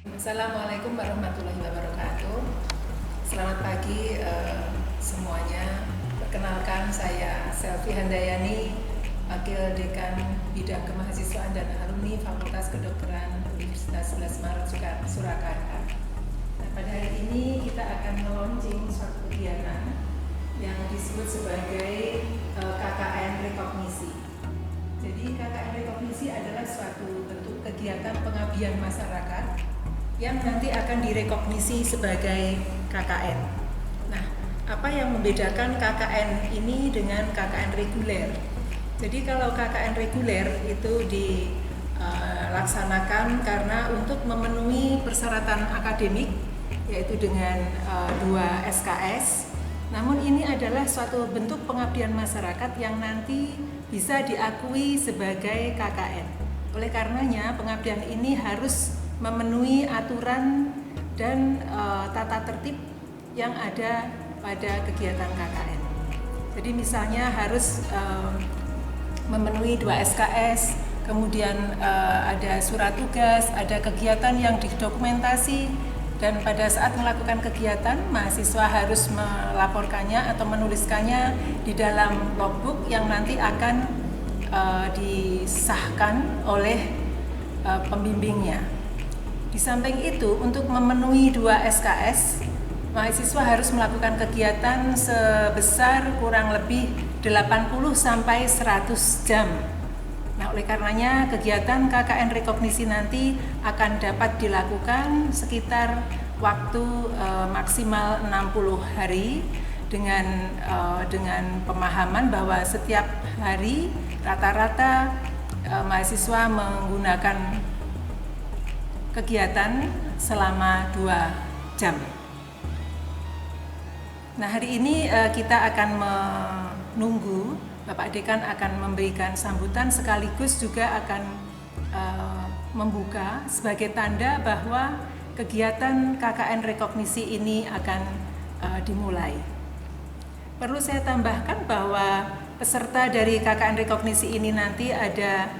Assalamualaikum warahmatullahi wabarakatuh. Selamat pagi semuanya. Perkenalkan, saya Selvi Handayani, Wakil Dekan Bidang Kemahasiswaan dan Alumni Fakultas Kedokteran Universitas 11 Maret Surakarta. Nah, pada hari ini kita akan meluncing suatu kegiatan yang disebut sebagai KKN Rekognisi. Jadi KKN Rekognisi adalah suatu bentuk kegiatan pengabdian masyarakat yang nanti akan direkognisi sebagai KKN. Nah, apa yang membedakan KKN ini dengan KKN reguler? Jadi kalau KKN reguler itu dilaksanakan karena untuk memenuhi persyaratan akademik, yaitu dengan 2 SKS. Namun ini adalah suatu bentuk pengabdian masyarakat yang nanti bisa diakui sebagai KKN. Oleh karenanya pengabdian ini harus memenuhi aturan dan tata tertib yang ada pada kegiatan KKN. Jadi misalnya harus memenuhi 2 SKS, kemudian ada surat tugas, ada kegiatan yang didokumentasi, dan pada saat melakukan kegiatan mahasiswa harus melaporkannya atau menuliskannya di dalam logbook yang nanti akan disahkan oleh pembimbingnya. Di samping itu, untuk memenuhi 2 SKS, mahasiswa harus melakukan kegiatan sebesar kurang lebih 80 sampai 100 jam. Nah, oleh karenanya kegiatan KKN Rekognisi nanti akan dapat dilakukan sekitar waktu maksimal 60 hari dengan pemahaman bahwa setiap hari rata-rata mahasiswa menggunakan kegiatan selama 2 jam. Nah, hari ini kita akan menunggu Bapak Dekan akan memberikan sambutan sekaligus juga akan membuka sebagai tanda bahwa kegiatan KKN Rekognisi ini akan dimulai. Perlu saya tambahkan bahwa peserta dari KKN Rekognisi ini nanti ada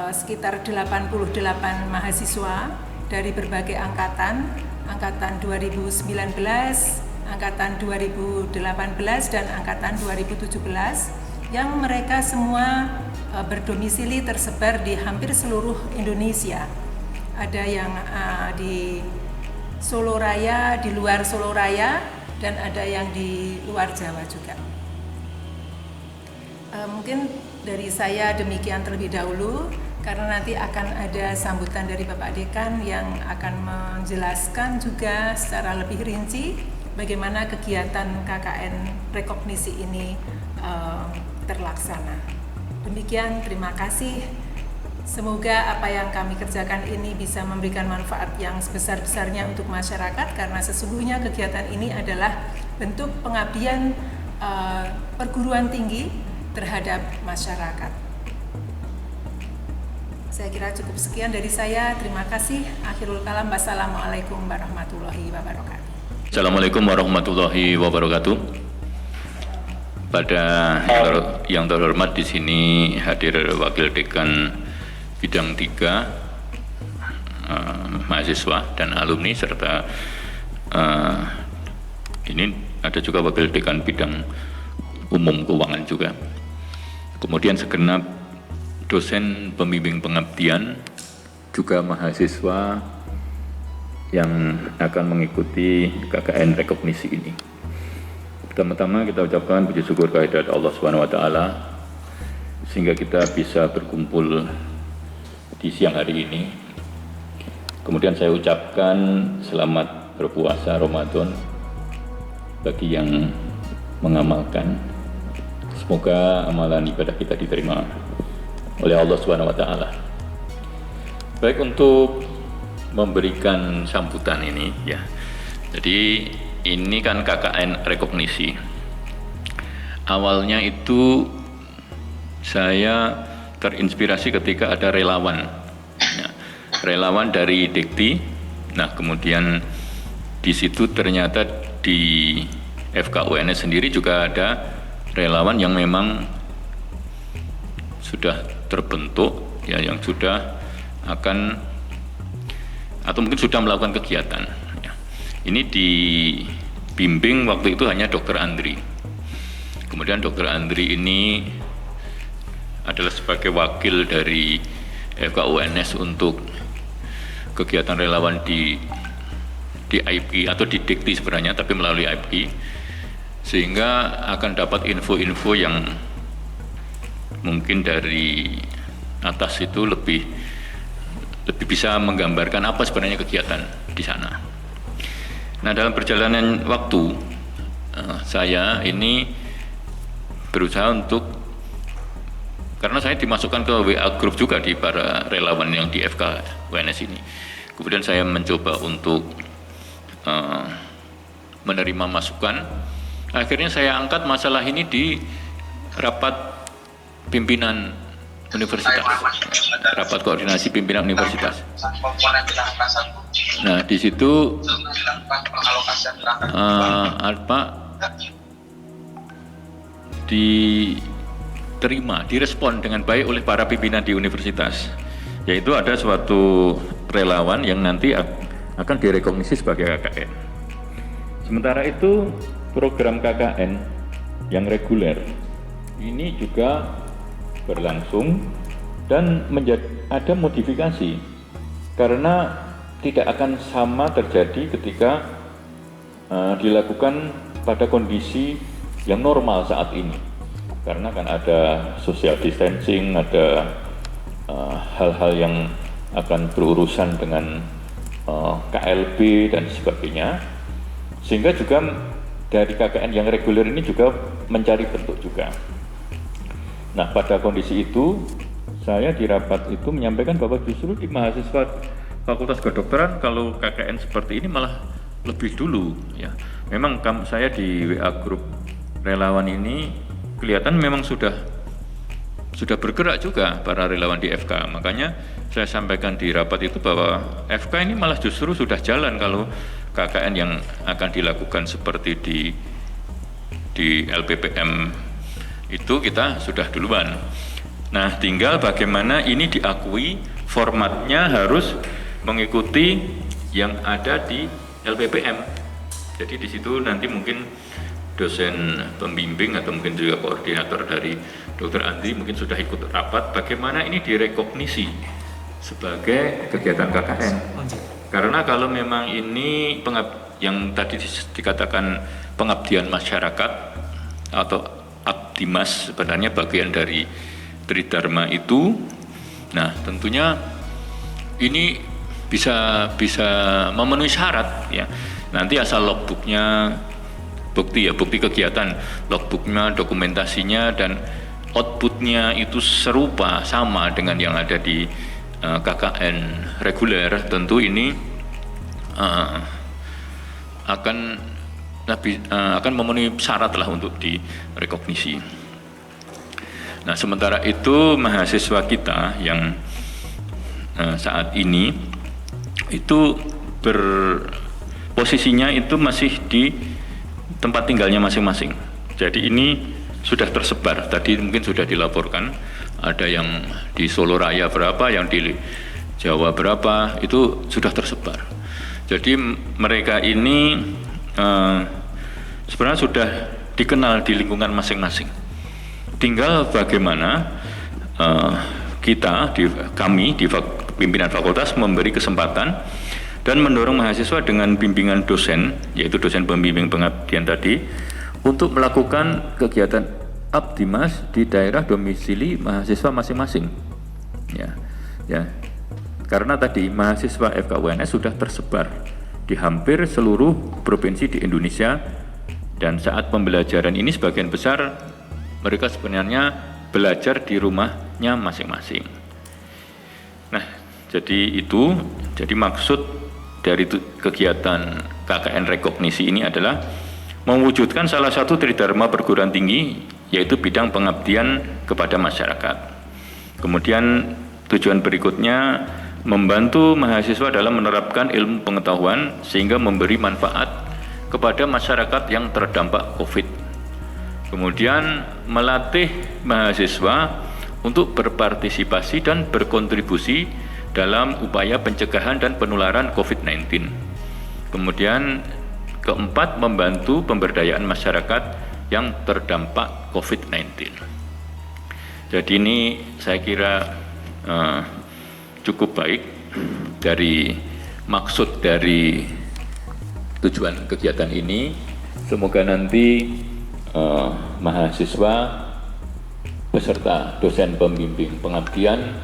sekitar 88 mahasiswa dari berbagai angkatan 2019, angkatan 2018, dan angkatan 2017, yang mereka semua berdomisili tersebar di hampir seluruh Indonesia. Ada yang di Solo Raya, di luar Solo Raya, dan ada yang di luar Jawa juga. Mungkin dari saya demikian terlebih dahulu, karena nanti akan ada sambutan dari Bapak Dekan yang akan menjelaskan juga secara lebih rinci bagaimana kegiatan KKN Rekognisi ini terlaksana. Demikian, terima kasih. Semoga apa yang kami kerjakan ini bisa memberikan manfaat yang sebesar-besarnya untuk masyarakat, karena sesungguhnya kegiatan ini adalah bentuk pengabdian perguruan tinggi terhadap masyarakat. Saya kira cukup sekian dari saya. Terima kasih. Akhirul kalam. Wassalamualaikum warahmatullahi wabarakatuh. Assalamualaikum warahmatullahi wabarakatuh. Pada yang terhormat di sini hadir Wakil Dekan Bidang 3 mahasiswa dan alumni, serta ini ada juga Wakil Dekan Bidang Umum Keuangan juga. Kemudian segenap dosen pembimbing pengabdian, juga mahasiswa yang akan mengikuti KKN Rekognisi ini. Pertama-tama kita ucapkan puji syukur kehadirat Allah SWT sehingga kita bisa berkumpul di siang hari ini. Kemudian saya ucapkan selamat berpuasa Ramadan bagi yang mengamalkan. Semoga amalan ibadah kita diterima oleh Allah SWT. Baik, untuk memberikan sambutan ini ya. Jadi ini kan KKN Rekognisi. Awalnya itu saya terinspirasi ketika ada relawan. Ya, relawan dari Dikti. Nah, kemudian di situ ternyata di FKUNS sendiri juga ada relawan yang memang sudah terbentuk ya, yang sudah akan atau mungkin sudah melakukan kegiatan. Ya. Ini dibimbing waktu itu hanya Dr. Andri. Kemudian Dr. Andri ini adalah sebagai wakil dari FKUNS untuk kegiatan relawan di IP atau di Dikti sebenarnya, tapi melalui IP, sehingga akan dapat info-info yang mungkin dari atas itu lebih bisa menggambarkan apa sebenarnya kegiatan di sana. Nah, dalam perjalanan waktu saya ini berusaha untuk, karena saya dimasukkan ke WA group juga di para relawan yang di FKUNS ini. Kemudian saya mencoba untuk menerima masukan. Akhirnya saya angkat masalah ini di rapat pimpinan universitas, rapat koordinasi pimpinan universitas. Nah, di situ direspon dengan baik oleh para pimpinan di universitas, yaitu ada suatu relawan yang nanti akan direkognisi sebagai KKN. Sementara itu program KKN yang reguler ini juga berlangsung dan ada modifikasi, karena tidak akan sama terjadi ketika dilakukan pada kondisi yang normal saat ini, karena kan ada social distancing, ada hal-hal yang akan berurusan dengan KLB dan sebagainya, sehingga juga dari KKN yang reguler ini juga mencari bentuk juga. Nah, pada kondisi itu saya di rapat itu menyampaikan bahwa justru di mahasiswa Fakultas Kedokteran kalau KKN seperti ini malah lebih dulu ya. Memang saya di WA grup relawan ini kelihatan memang sudah bergerak juga para relawan di FK. Makanya saya sampaikan di rapat itu bahwa FK ini malah justru sudah jalan kalau KKN yang akan dilakukan seperti di LPPM itu kita sudah duluan. Nah, tinggal bagaimana ini diakui, formatnya harus mengikuti yang ada di LPPM. Jadi di situ nanti mungkin dosen pembimbing atau mungkin juga koordinator dari Dr. Andri mungkin sudah ikut rapat bagaimana ini direkognisi sebagai kegiatan KKN. Karena kalau memang ini yang tadi dikatakan pengabdian masyarakat atau abdimas sebenarnya bagian dari Tridharma itu, nah tentunya ini bisa memenuhi syarat ya. Nanti asal logbooknya bukti kegiatan, logbooknya, dokumentasinya dan outputnya itu serupa sama dengan yang ada di KKN reguler, tentu ini akan memenuhi syarat lah untuk direkognisi. Nah, sementara itu mahasiswa kita yang saat ini itu posisinya itu masih di tempat tinggalnya masing-masing. Jadi ini sudah tersebar, tadi mungkin sudah dilaporkan, ada yang di Solo Raya berapa, yang di Jawa berapa, itu sudah tersebar. Jadi mereka ini sebenarnya sudah dikenal di lingkungan masing-masing. Tinggal bagaimana kami di pimpinan fakultas memberi kesempatan dan mendorong mahasiswa dengan bimbingan dosen, yaitu dosen pembimbing pengabdian tadi, untuk melakukan kegiatan abdimas di daerah domisili mahasiswa masing-masing. Ya. Karena tadi mahasiswa FKUNS sudah tersebar di hampir seluruh provinsi di Indonesia, dan saat pembelajaran ini sebagian besar mereka sebenarnya belajar di rumahnya masing-masing. Nah, jadi maksud dari kegiatan KKN rekognisi ini adalah mewujudkan salah satu tridharma perguruan tinggi, yaitu bidang pengabdian kepada masyarakat. Kemudian tujuan berikutnya membantu mahasiswa dalam menerapkan ilmu pengetahuan sehingga memberi manfaat kepada masyarakat yang terdampak COVID. Kemudian melatih mahasiswa untuk berpartisipasi dan berkontribusi dalam upaya pencegahan dan penularan COVID-19. Kemudian keempat, membantu pemberdayaan masyarakat yang terdampak COVID-19. Jadi ini saya kira cukup baik dari maksud dari tujuan kegiatan ini. Semoga nanti mahasiswa beserta dosen pembimbing pengabdian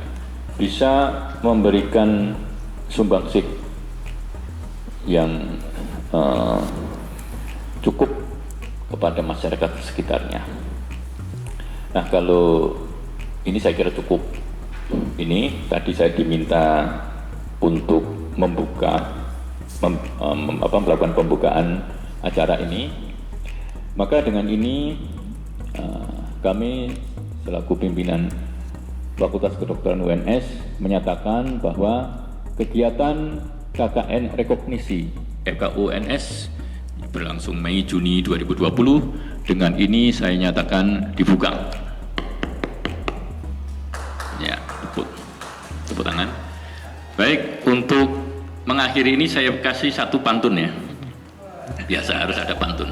bisa memberikan sumbangsih yang cukup kepada masyarakat sekitarnya. Nah, kalau ini saya kira cukup. Ini tadi saya diminta untuk melakukan pembukaan acara ini. Maka dengan ini kami selaku pimpinan Fakultas Kedokteran UNS menyatakan bahwa kegiatan KKN Rekognisi FKUNS berlangsung Mei Juni 2020 dengan ini saya nyatakan dibuka. Ya, tepuk tangan. Baik, untuk mengakhiri ini saya kasih satu pantun ya. Biasa harus ada pantun.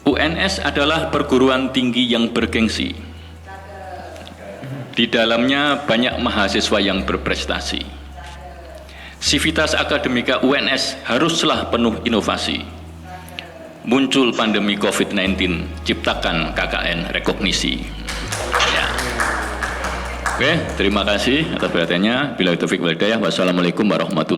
UNS adalah perguruan tinggi yang bergengsi. Di dalamnya banyak mahasiswa yang berprestasi. Sivitas akademika UNS haruslah penuh inovasi. Muncul pandemi COVID-19, ciptakan KKN Rekognisi. Ya. Oke, terima kasih atas perhatiannya. Billahi taufiq wal hidayah. Wassalamualaikum warahmatullahi wabarakatuh.